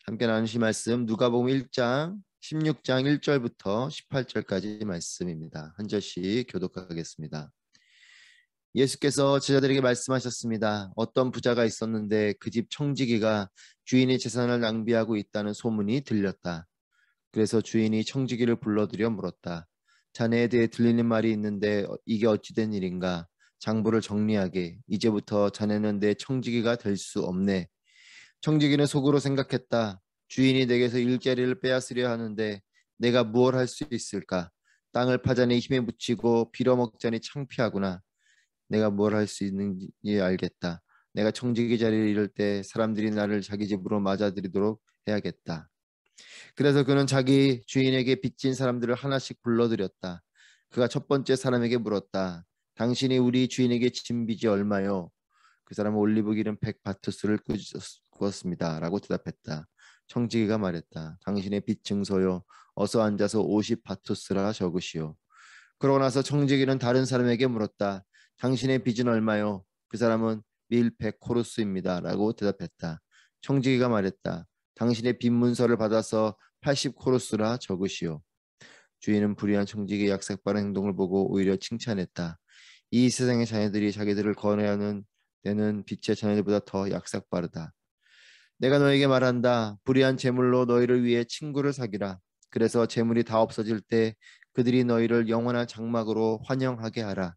함께 나누실 말씀 누가복음 1장 16장 1절부터 18절까지 말씀입니다. 한 절씩 교독하겠습니다. 예수께서 제자들에게 말씀하셨습니다. 어떤 부자가 있었는데 그 집 청지기가 주인의 재산을 낭비하고 있다는 소문이 들렸다. 그래서 주인이 청지기를 불러들여 물었다. 자네에 대해 들리는 말이 있는데 이게 어찌된 일인가? 장부를 정리하게. 이제부터 자네는 내 청지기가 될 수 없네. 청지기는 속으로 생각했다. 주인이 내게서 일자리를 빼앗으려 하는데 내가 무엇 할 수 있을까? 땅을 파자니 힘에 묻히고 빌어먹자니 창피하구나. 내가 뭘 할 수 있는지 알겠다. 내가 청지기 자리를 잃을 때 사람들이 나를 자기 집으로 맞아들이도록 해야겠다. 그래서 그는 자기 주인에게 빚진 사람들을 하나씩 불러들였다. 그가 첫 번째 사람에게 물었다. 당신이 우리 주인에게 진 빚이 얼마요? 그 사람은 올리브 기름 100바투스를 구었습니다. 라고 대답했다. 청지기가 말했다. 당신의 빚 증서요. 어서 앉아서 50바투스라 적으시오. 그러고 나서 청지기는 다른 사람에게 물었다. 당신의 빚은 얼마요? 그 사람은 밀 100코루스입니다. 라고 대답했다. 청지기가 말했다. 당신의 빚 문서를 받아서 80코루스라 적으시오. 주인은 불의한 청지기의 약삭빠른 행동을 보고 오히려 칭찬했다. 이 세상의 자녀들이 자기들을 거래하는 때는 빛의 자녀들보다 더 약삭빠르다. 내가 너에게 말한다. 불의한 재물로 너희를 위해 친구를 사귀라. 그래서 재물이 다 없어질 때 그들이 너희를 영원한 장막으로 환영하게 하라.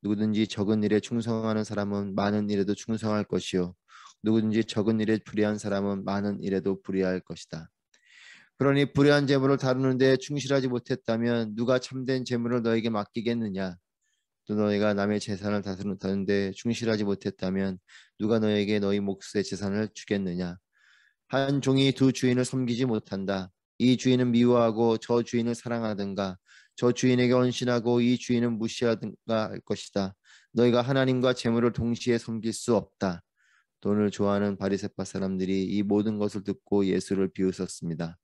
누구든지 적은 일에 충성하는 사람은 많은 일에도 충성할 것이요. 누구든지 적은 일에 불의한 사람은 많은 일에도 불의할 것이다. 그러니 불의한 재물을 다루는데 충실하지 못했다면 누가 참된 재물을 너에게 맡기겠느냐? 또 너희가 남의 재산을 다스리는데 충실하지 못했다면 누가 너에게 너희 몫의 재산을 주겠느냐? 한 종이 두 주인을 섬기지 못한다. 이 주인은 미워하고 저 주인을 사랑하든가 저 주인에게 헌신하고 이 주인은 무시하든가 할 것이다. 너희가 하나님과 재물을 동시에 섬길 수 없다. 돈을 좋아하는 바리새파 사람들이 이 모든 것을 듣고 예수를 비웃었습니다.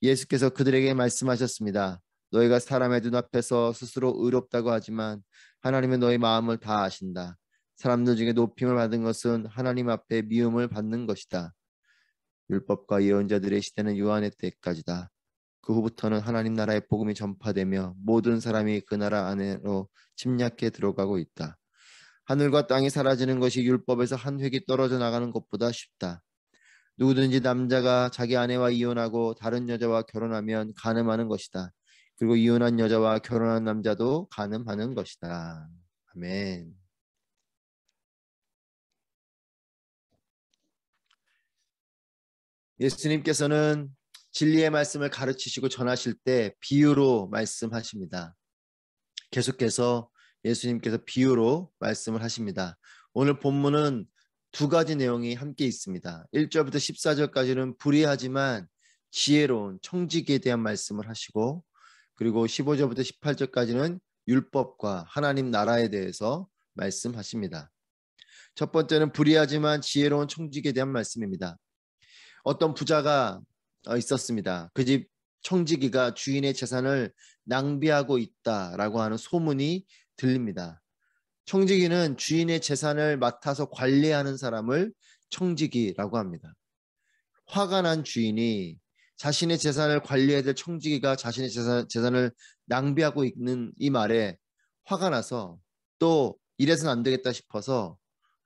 예수께서 그들에게 말씀하셨습니다. 너희가 사람의 눈앞에서 스스로 의롭다고 하지만 하나님은 너희 마음을 다 아신다. 사람들 중에 높임을 받은 것은 하나님 앞에 미움을 받는 것이다. 율법과 예언자들의 시대는 요한의 때까지다. 그 후부터는 하나님 나라의 복음이 전파되며 모든 사람이 그 나라 안으로 침략해 들어가고 있다. 하늘과 땅이 사라지는 것이 율법에서 한 획이 떨어져 나가는 것보다 쉽다. 누구든지 남자가 자기 아내와 이혼하고 다른 여자와 결혼하면 간음하는 것이다. 그리고 이혼한 여자와 결혼한 남자도 간음하는 것이다. 아멘. 예수님께서는 진리의 말씀을 가르치시고 전하실 때 비유로 말씀하십니다. 계속해서 예수님께서 비유로 말씀을 하십니다. 오늘 본문은 두 가지 내용이 함께 있습니다. 1절부터 14절까지는 불의하지만 지혜로운 청지기에 대한 말씀을 하시고 그리고 15절부터 18절까지는 율법과 하나님 나라에 대해서 말씀하십니다. 첫 번째는 불의하지만 지혜로운 청지기에 대한 말씀입니다. 어떤 부자가 있었습니다. 그 집 청지기가 주인의 재산을 낭비하고 있다라고 하는 소문이 들립니다. 청지기는 주인의 재산을 맡아서 관리하는 사람을 청지기라고 합니다. 화가 난 주인이 자신의 재산을 관리해야 될 청지기가 자신의 재산을 낭비하고 있는 이 말에 화가 나서 또 이래서는 안 되겠다 싶어서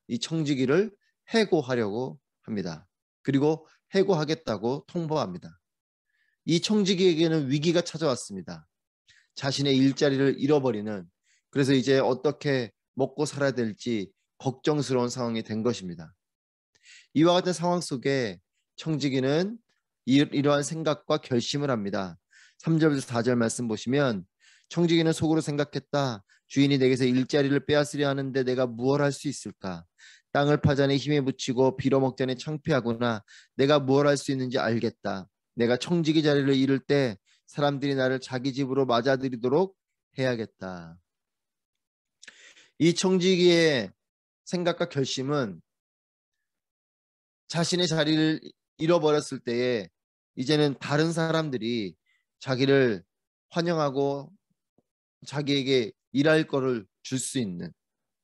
이 청지기를 해고하려고 합니다. 그리고 해고하겠다고 통보합니다. 이 청지기에게는 위기가 찾아왔습니다. 자신의 일자리를 잃어버리는, 그래서 이제 어떻게 먹고 살아야 될지 걱정스러운 상황이 된 것입니다. 이와 같은 상황 속에 청지기는 이러한 생각과 결심을 합니다. 3절부터 4절 말씀 보시면 청지기는 속으로 생각했다. 주인이 내게서 일자리를 빼앗으려 하는데 내가 무엇 할 수 있을까? 땅을 파자니 힘에 묻히고 빌어먹자니 창피하구나. 내가 무엇 할 수 있는지 알겠다. 내가 청지기 자리를 잃을 때 사람들이 나를 자기 집으로 맞아들이도록 해야겠다. 이 청지기의 생각과 결심은 자신의 자리를 잃어버렸을 때에 이제는 다른 사람들이 자기를 환영하고 자기에게 일할 거를 줄 수 있는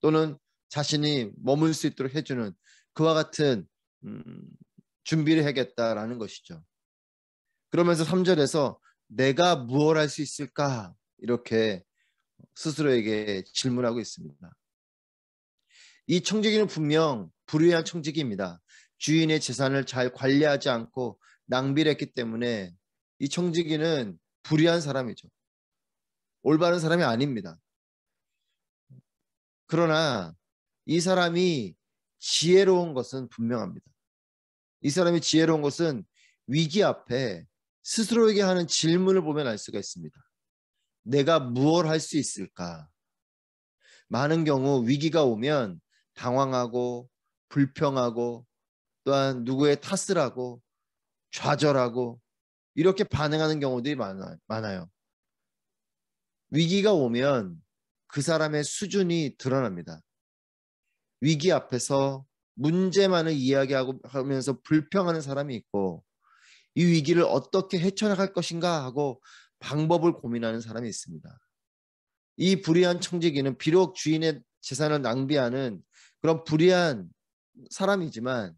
또는 자신이 머물 수 있도록 해주는 그와 같은 준비를 해야겠다라는 것이죠. 그러면서 3절에서 내가 무엇 할 수 있을까? 이렇게 스스로에게 질문하고 있습니다. 이 청지기는 분명 불의한 청지기입니다. 주인의 재산을 잘 관리하지 않고 낭비를 했기 때문에 이 청지기는 불의한 사람이죠. 올바른 사람이 아닙니다. 그러나 이 사람이 지혜로운 것은 분명합니다. 이 사람이 지혜로운 것은 위기 앞에 스스로에게 하는 질문을 보면 알 수가 있습니다. 내가 무엇 할 수 있을까? 많은 경우 위기가 오면 당황하고 불평하고 또한 누구의 탓을 하고 좌절하고 이렇게 반응하는 경우들이 많아요. 위기가 오면 그 사람의 수준이 드러납니다. 위기 앞에서 문제만을 이야기하고 하면서 불평하는 사람이 있고 이 위기를 어떻게 헤쳐나갈 것인가 하고 방법을 고민하는 사람이 있습니다. 이 불의한 청지기는 비록 주인의 재산을 낭비하는 그런 불의한 사람이지만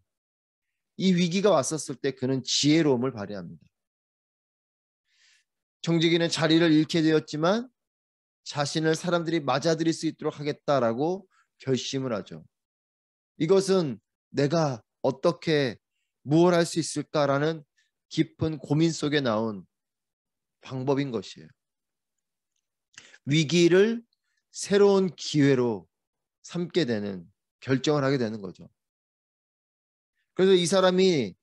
이 위기가 왔었을 때 그는 지혜로움을 발휘합니다. 청지기는 자리를 잃게 되었지만 자신을 사람들이 맞아들일 수 있도록 하겠다라고 결심을 하죠. 이것은 내가 어떻게 무엇 할 수 있을까라는 깊은 고민 속에 나온 방법인 것이에요. 위기를 새로운 기회로 삼게 되는 결정을 하게 되는 거죠. 그래서 이 사람이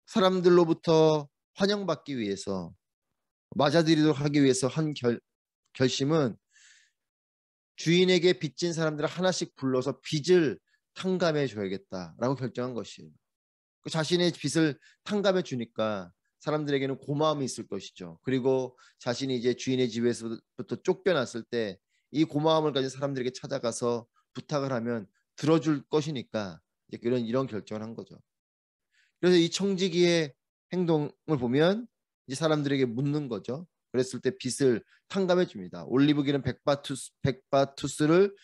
사람들로부터 환영받기 위해서 맞아들이도록 하기 위해서 한 결심은 주인에게 빚진 사람들을 하나씩 불러서 빚을 탕감해 줘야겠다라고 결정한 것이에요. 그 자신의 빚을 탕감해 주니까 사람들에게는 고마움이 있을 것이죠. 그리고 자신이 이제 주인의 집에서부터 쫓겨났을 때 이 고마움을 가진 사람들에게 찾아가서 부탁을 하면 들어줄 것이니까 이제 이런 결정을 한 거죠. 그래서 이 청지기의 행동을 보면 이제 사람들에게 묻는 거죠. 그랬을 때 빚을 탕감해 줍니다. 올리브기는 100바투스를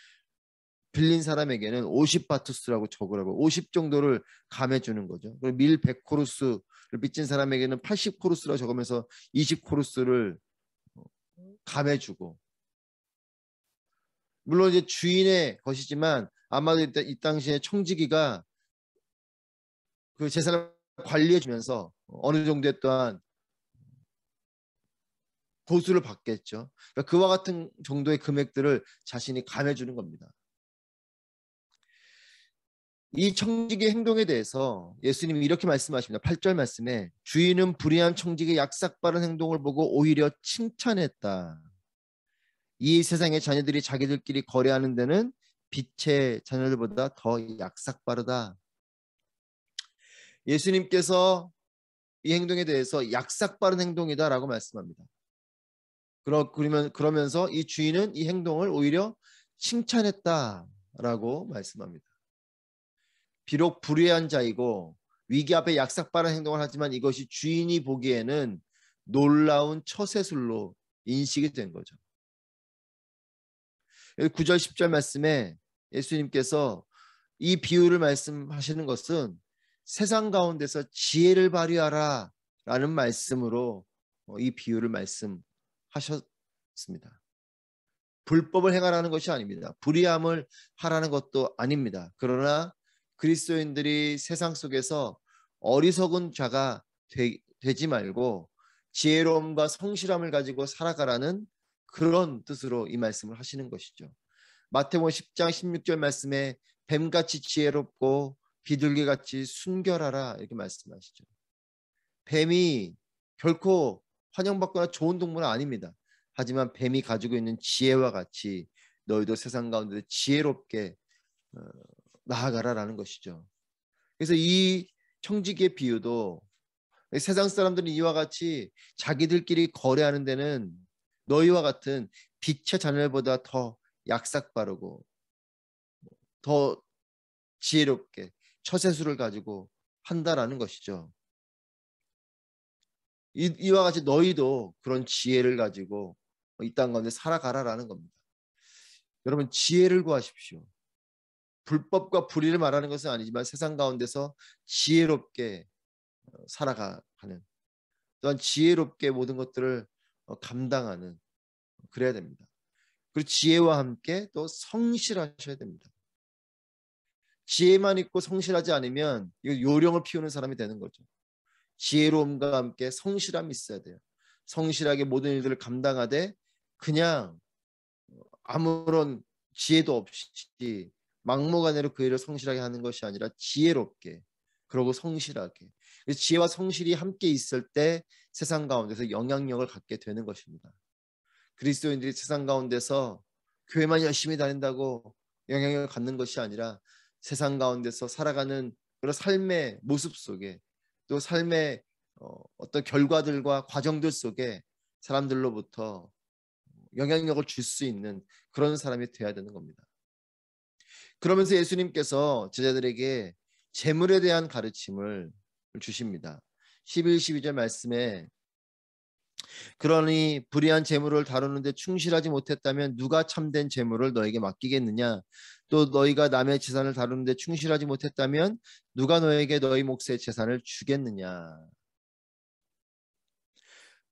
빌린 사람에게는 50바투스라고 적으라고 50 정도를 감해 주는 거죠. 그리고 밀 100코루스를 빚진 사람에게는 80코루스라고 적으면서 20코루스를 감해 주고 물론 이제 주인의 것이지만 아마도 이 당시에 청지기가 그 재산을 관리해 주면서 어느 정도의 또한 보수를 받겠죠. 그러니까 그와 같은 정도의 금액들을 자신이 감해 주는 겁니다. 이 청지기의 행동에 대해서 예수님이 이렇게 말씀하십니다. 8절 말씀에 주인은 불의한 청지기의 약삭빠른 행동을 보고 오히려 칭찬했다. 이 세상의 자녀들이 자기들끼리 거래하는 데는 빛의 자녀들보다 더 약삭빠르다. 예수님께서 이 행동에 대해서 약삭빠른 행동이다라고 말씀합니다. 그러면서 이 주인은 이 행동을 오히려 칭찬했다라고 말씀합니다. 비록 불의한 자이고 위기 앞에 약삭빠른 행동을 하지만 이것이 주인이 보기에는 놀라운 처세술로 인식이 된 거죠. 9절 10절 말씀에 예수님께서 이 비유를 말씀하시는 것은 세상 가운데서 지혜를 발휘하라 라는 말씀으로 이 비유를 말씀하셨습니다. 불법을 행하라는 것이 아닙니다. 불의함을 하라는 것도 아닙니다. 그러나 그리스도인들이 세상 속에서 어리석은 자가 되지 말고 지혜로움과 성실함을 가지고 살아가라는 그런 뜻으로 이 말씀을 하시는 것이죠. 마태복음 10장 16절 말씀에 뱀같이 지혜롭고 비둘기같이 순결하라 이렇게 말씀하시죠. 뱀이 결코 환영받거나 좋은 동물은 아닙니다. 하지만 뱀이 가지고 있는 지혜와 같이 너희도 세상 가운데 지혜롭게 나아가라라는 것이죠. 그래서 이 청지기의 비유도 세상 사람들은 이와 같이 자기들끼리 거래하는 데는 너희와 같은 빛의 자녀보다 더 약삭빠르고 더 지혜롭게 처세술을 가지고 한다라는 것이죠. 이와 같이 너희도 그런 지혜를 가지고 이 땅 가운데 살아가라라는 겁니다. 여러분 지혜를 구하십시오. 불법과 불의를 말하는 것은 아니지만 세상 가운데서 지혜롭게 살아가는, 또한 지혜롭게 모든 것들을 감당하는, 그래야 됩니다. 그리고 지혜와 함께 또 성실하셔야 됩니다. 지혜만 있고 성실하지 않으면 이거 요령을 피우는 사람이 되는 거죠. 지혜로움과 함께 성실함이 있어야 돼요. 성실하게 모든 일들을 감당하되 그냥 아무런 지혜도 없이 막무가내로 그 일을 성실하게 하는 것이 아니라 지혜롭게, 그리고 성실하게. 그래서 지혜와 성실이 함께 있을 때 세상 가운데서 영향력을 갖게 되는 것입니다. 그리스도인들이 세상 가운데서 교회만 열심히 다닌다고 영향력을 갖는 것이 아니라 세상 가운데서 살아가는 그런 삶의 모습 속에, 또 삶의 어떤 결과들과 과정들 속에 사람들로부터 영향력을 줄 수 있는 그런 사람이 되어야 되는 겁니다. 그러면서 예수님께서 제자들에게 재물에 대한 가르침을 주십니다. 11, 12절 말씀에 그러니 불의한 재물을 다루는데 충실하지 못했다면 누가 참된 재물을 너에게 맡기겠느냐? 또 너희가 남의 재산을 다루는데 충실하지 못했다면 누가 너에게 너희 몫의 재산을 주겠느냐?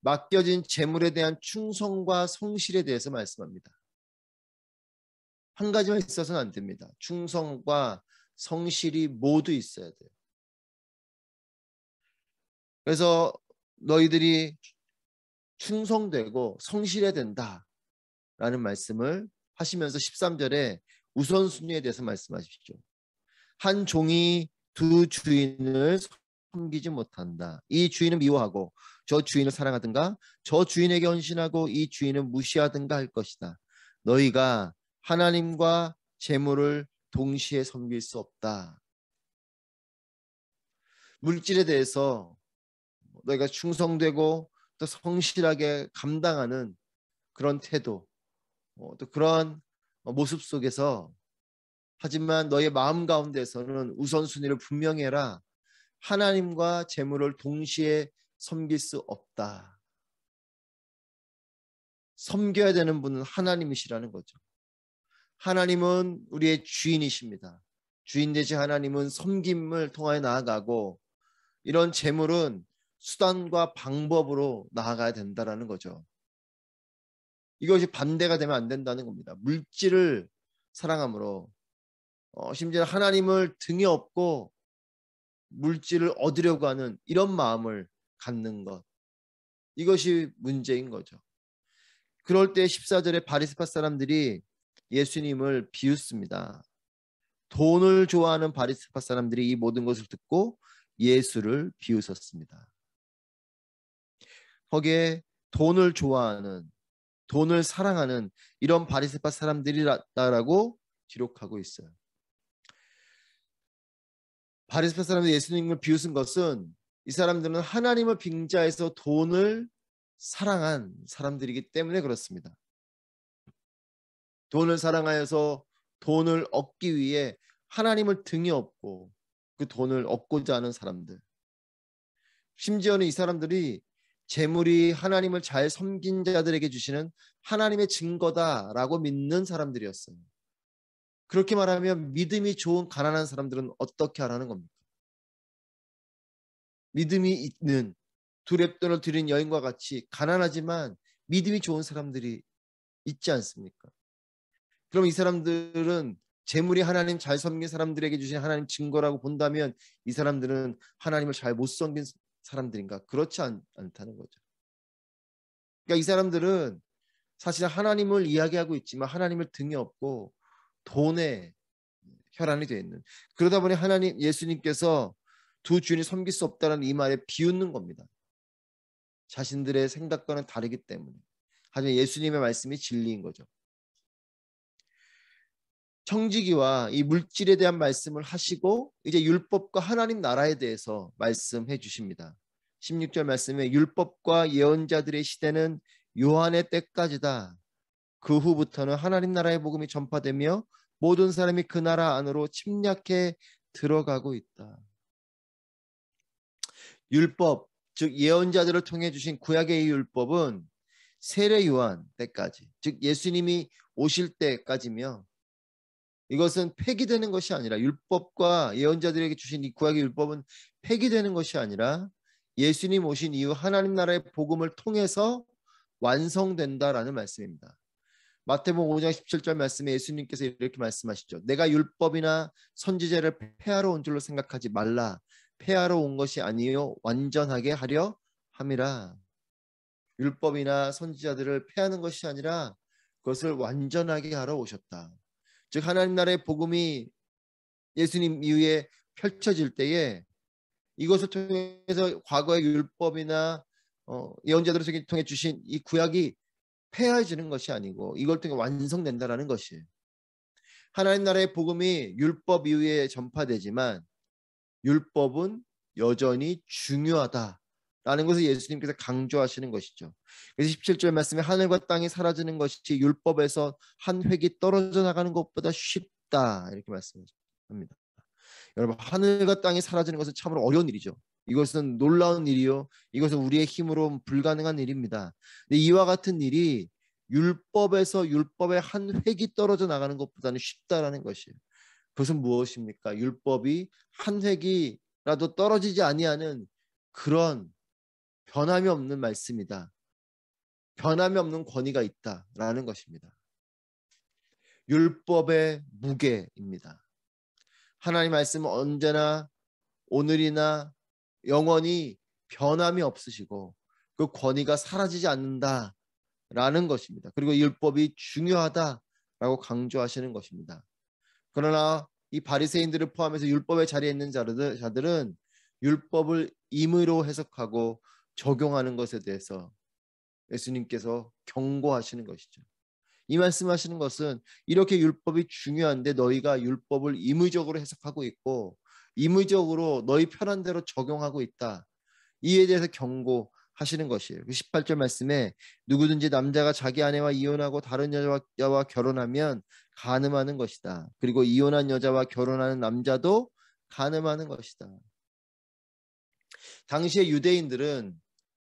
맡겨진 재물에 대한 충성과 성실에 대해서 말씀합니다. 한 가지만 있어서는 안 됩니다. 충성과 성실이 모두 있어야 돼요. 그래서 너희들이 충성되고 성실해야 된다라는 말씀을 하시면서 13절에 우선순위에 대해서 말씀하십시오. 한 종이 두 주인을 섬기지 못한다. 이 주인은 미워하고 저 주인을 사랑하든가 저 주인에게 헌신하고 이 주인은 무시하든가 할 것이다. 너희가 하나님과 재물을 동시에 섬길 수 없다. 물질에 대해서 너희가 충성되고 또 성실하게 감당하는 그런 태도, 또 그런 모습 속에서, 하지만 너의 마음 가운데서는 우선순위를 분명히 해라. 하나님과 재물을 동시에 섬길 수 없다. 섬겨야 되는 분은 하나님이시라는 거죠. 하나님은 우리의 주인이십니다. 주인 되신 하나님은 섬김을 통하여 나아가고 이런 재물은 수단과 방법으로 나아가야 된다는 거죠. 이것이 반대가 되면 안 된다는 겁니다. 물질을 사랑함으로 심지어 하나님을 등에 업고 물질을 얻으려고 하는 이런 마음을 갖는 것, 이것이 문제인 거죠. 그럴 때 14절에 바리새파 사람들이 예수님을 비웃습니다. 돈을 좋아하는 바리새파 사람들이 이 모든 것을 듣고 예수를 비웃었습니다. 거기에 돈을 좋아하는, 돈을 사랑하는 이런 바리새파 사람들이라고 기록하고 있어요. 바리새파 사람들이 예수님을 비웃은 것은 이 사람들은 하나님을 빙자해서 돈을 사랑한 사람들이기 때문에 그렇습니다. 돈을 사랑하여서 돈을 얻기 위해 하나님을 등에 업고 그 돈을 얻고자 하는 사람들. 심지어는 이 사람들이 재물이 하나님을 잘 섬긴 자들에게 주시는 하나님의 증거다라고 믿는 사람들이었어요. 그렇게 말하면 믿음이 좋은 가난한 사람들은 어떻게 하라는 겁니까? 믿음이 있는 두렙돈을 들인 여인과 같이 가난하지만 믿음이 좋은 사람들이 있지 않습니까? 그럼 이 사람들은 재물이 하나님 잘 섬긴 사람들에게 주신 하나님 증거라고 본다면 이 사람들은 하나님을 잘 못 섬긴 사람들인가? 그렇지 않다는 거죠. 그러니까 이 사람들은 사실 하나님을 이야기하고 있지만 하나님을 등에 업고 돈에 혈안이 되어 있는, 그러다 보니 하나님 예수님께서 두 주인이 섬길 수 없다는 이 말에 비웃는 겁니다. 자신들의 생각과는 다르기 때문에. 하지만 예수님의 말씀이 진리인 거죠. 청지기와 이 물질에 대한 말씀을 하시고 이제 율법과 하나님 나라에 대해서 말씀해 주십니다. 16절 말씀에 율법과 예언자들의 시대는 요한의 때까지다. 그 후부터는 하나님 나라의 복음이 전파되며 모든 사람이 그 나라 안으로 침략해 들어가고 있다. 율법, 즉 예언자들을 통해 주신 구약의 율법은 세례 요한 때까지, 즉 예수님이 오실 때까지며 이것은 폐기되는 것이 아니라 율법과 예언자들에게 주신 이 구약의 율법은 폐기되는 것이 아니라 예수님 오신 이후 하나님 나라의 복음을 통해서 완성된다라는 말씀입니다. 마태복음 5장 17절 말씀에 예수님께서 이렇게 말씀하시죠. 내가 율법이나 선지자를 폐하러 온 줄로 생각하지 말라. 폐하러 온 것이 아니요 완전하게 하려 함이라. 율법이나 선지자들을 폐하는 것이 아니라 그것을 완전하게 하러 오셨다. 즉 하나님 나라의 복음이 예수님 이후에 펼쳐질 때에 이것을 통해서 과거의 율법이나 예언자들을 통해 주신 이 구약이 폐하해지는 것이 아니고 이걸 통해 완성된다라는 것이에요. 하나님 나라의 복음이 율법 이후에 전파되지만 율법은 여전히 중요하다라는 것을 예수님께서 강조하시는 것이죠. 그래서 17절 말씀에 하늘과 땅이 사라지는 것이 율법에서 한 획이 떨어져 나가는 것보다 쉽다 이렇게 말씀합니다. 여러분 하늘과 땅이 사라지는 것은 참으로 어려운 일이죠. 이것은 놀라운 일이요. 이것은 우리의 힘으로 불가능한 일입니다. 근데 이와 같은 일이 율법에서 율법의 한 획이 떨어져 나가는 것보다는 쉽다라는 것이에요. 그것은 무엇입니까? 율법이 한 획이라도 떨어지지 아니하는 그런 변함이 없는 말씀이다. 변함이 없는 권위가 있다라는 것입니다. 율법의 무게입니다. 하나님 말씀은 언제나 오늘이나 영원히 변함이 없으시고 그 권위가 사라지지 않는다라는 것입니다. 그리고 율법이 중요하다라고 강조하시는 것입니다. 그러나 이 바리새인들을 포함해서 율법의 자리에 있는 자들은 율법을 임의로 해석하고 적용하는 것에 대해서 예수님께서 경고하시는 것이죠. 이 말씀하시는 것은 이렇게 율법이 중요한데 너희가 율법을 임의적으로 해석하고 있고 임의적으로 너희 편한 대로 적용하고 있다. 이에 대해서 경고하시는 것이에요. 18절 말씀에 누구든지 남자가 자기 아내와 이혼하고 다른 여자와 결혼하면 간음하는 것이다. 그리고 이혼한 여자와 결혼하는 남자도 간음하는 것이다. 당시의 유대인들은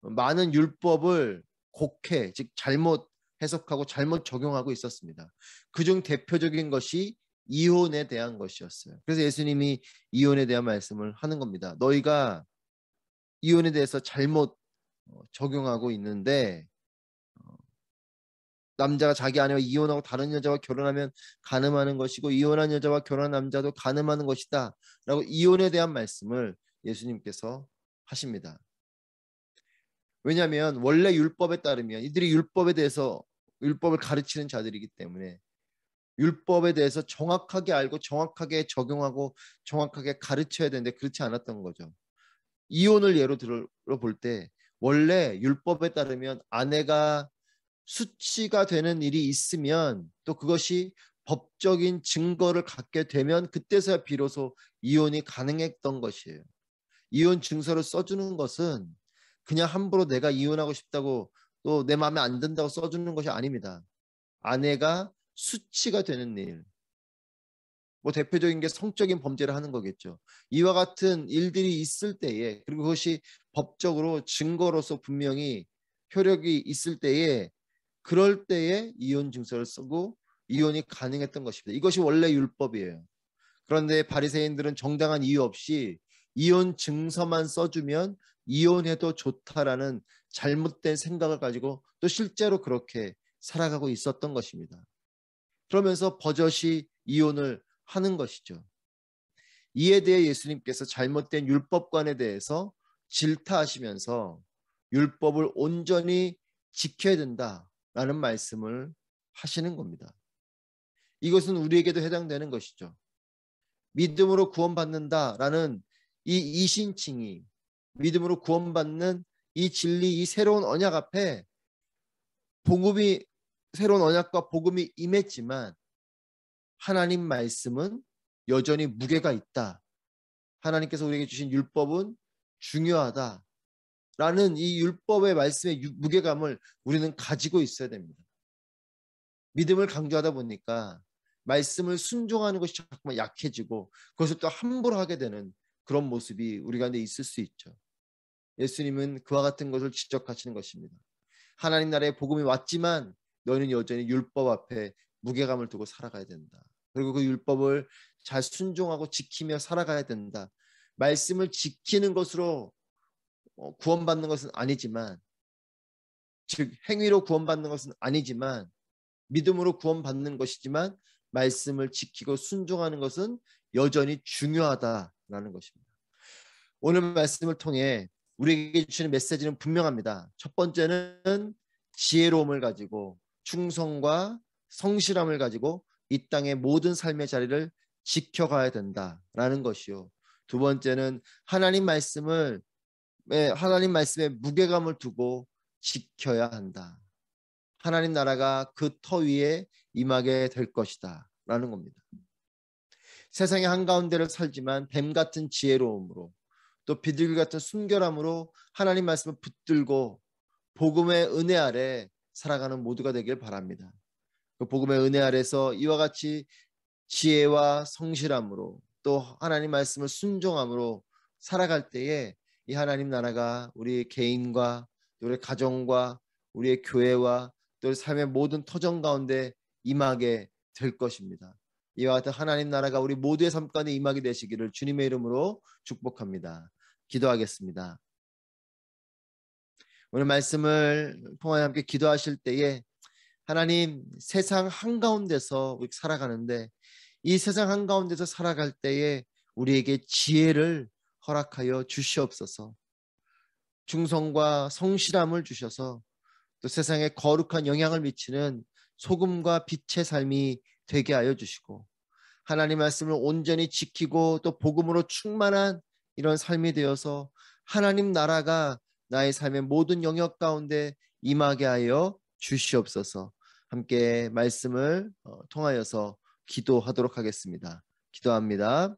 많은 율법을 곡해, 즉 잘못 해석하고 잘못 적용하고 있었습니다. 그중 대표적인 것이 이혼에 대한 것이었어요. 그래서 예수님이 이혼에 대한 말씀을 하는 겁니다. 너희가 이혼에 대해서 잘못 적용하고 있는데 남자가 자기 아내와 이혼하고 다른 여자와 결혼하면 간음하는 것이고 이혼한 여자와 결혼한 남자도 간음하는 것이다 라고 이혼에 대한 말씀을 예수님께서 하십니다. 왜냐하면 원래 율법에 따르면 이들이 율법에 대해서 율법을 가르치는 자들이기 때문에 율법에 대해서 정확하게 알고 정확하게 적용하고 정확하게 가르쳐야 되는데 그렇지 않았던 거죠. 이혼을 예로 들어볼 때 원래 율법에 따르면 아내가 수치가 되는 일이 있으면 또 그것이 법적인 증거를 갖게 되면 그때서야 비로소 이혼이 가능했던 것이에요. 이혼 증서를 써주는 것은 그냥 함부로 내가 이혼하고 싶다고 또 내 마음에 안 든다고 써주는 것이 아닙니다. 아내가 수치가 되는 일, 뭐 대표적인 게 성적인 범죄를 하는 거겠죠. 이와 같은 일들이 있을 때에 그리고 그것이 법적으로 증거로서 분명히 효력이 있을 때에 그럴 때에 이혼 증서를 쓰고 이혼이 가능했던 것입니다. 이것이 원래 율법이에요. 그런데 바리새인들은 정당한 이유 없이 이혼 증서만 써주면 이혼해도 좋다라는 잘못된 생각을 가지고 또 실제로 그렇게 살아가고 있었던 것입니다. 그러면서 버젓이 이혼을 하는 것이죠. 이에 대해 예수님께서 잘못된 율법관에 대해서 질타하시면서 율법을 온전히 지켜야 된다라는 말씀을 하시는 겁니다. 이것은 우리에게도 해당되는 것이죠. 믿음으로 구원받는다라는 이 이신칭이 믿음으로 구원받는 이 진리, 이 새로운 언약 앞에 복음이 새로운 언약과 복음이 임했지만 하나님 말씀은 여전히 무게가 있다. 하나님께서 우리에게 주신 율법은 중요하다. 라는 이 율법의 말씀의 무게감을 우리는 가지고 있어야 됩니다. 믿음을 강조하다 보니까 말씀을 순종하는 것이 자꾸만 약해지고 그것을 또 함부로 하게 되는 그런 모습이 우리 가운데 있을 수 있죠. 예수님은 그와 같은 것을 지적하시는 것입니다. 하나님 나라의 복음이 왔지만 너희는 여전히 율법 앞에 무게감을 두고 살아가야 된다. 그리고 그 율법을 잘 순종하고 지키며 살아가야 된다. 말씀을 지키는 것으로 구원받는 것은 아니지만, 즉 행위로 구원받는 것은 아니지만 믿음으로 구원받는 것이지만 말씀을 지키고 순종하는 것은 여전히 중요하다라는 것입니다. 오늘 말씀을 통해 우리에게 주시는 메시지는 분명합니다. 첫 번째는 지혜로움을 가지고 충성과 성실함을 가지고 이 땅의 모든 삶의 자리를 지켜가야 된다라는 것이요. 두 번째는 하나님 말씀에 무게감을 두고 지켜야 한다. 하나님 나라가 그 터 위에 임하게 될 것이다 라는 겁니다. 세상의 한가운데를 살지만 뱀 같은 지혜로움으로 또 비둘기 같은 순결함으로 하나님 말씀을 붙들고 복음의 은혜 아래 살아가는 모두가 되길 바랍니다. 그 복음의 은혜 아래서 이와 같이 지혜와 성실함으로 또 하나님 말씀을 순종함으로 살아갈 때에 이 하나님 나라가 우리 개인과 우리 가정과 우리의 교회와 또 우리 삶의 모든 터전 가운데 임하게 될 것입니다. 이와 같은 하나님 나라가 우리 모두의 삶 가운데 임하게 되시기를 주님의 이름으로 축복합니다. 기도하겠습니다. 오늘 말씀을 통하여 함께 기도하실 때에 하나님, 세상 한가운데서 살아가는데 이 세상 한가운데서 살아갈 때에 우리에게 지혜를 허락하여 주시옵소서. 충성과 성실함을 주셔서 또 세상에 거룩한 영향을 미치는 소금과 빛의 삶이 되게 하여 주시고 하나님 말씀을 온전히 지키고 또 복음으로 충만한 이런 삶이 되어서 하나님 나라가 나의 삶의 모든 영역 가운데 임하게 하여 주시옵소서. 함께 말씀을 통하여서 기도하도록 하겠습니다. 기도합니다.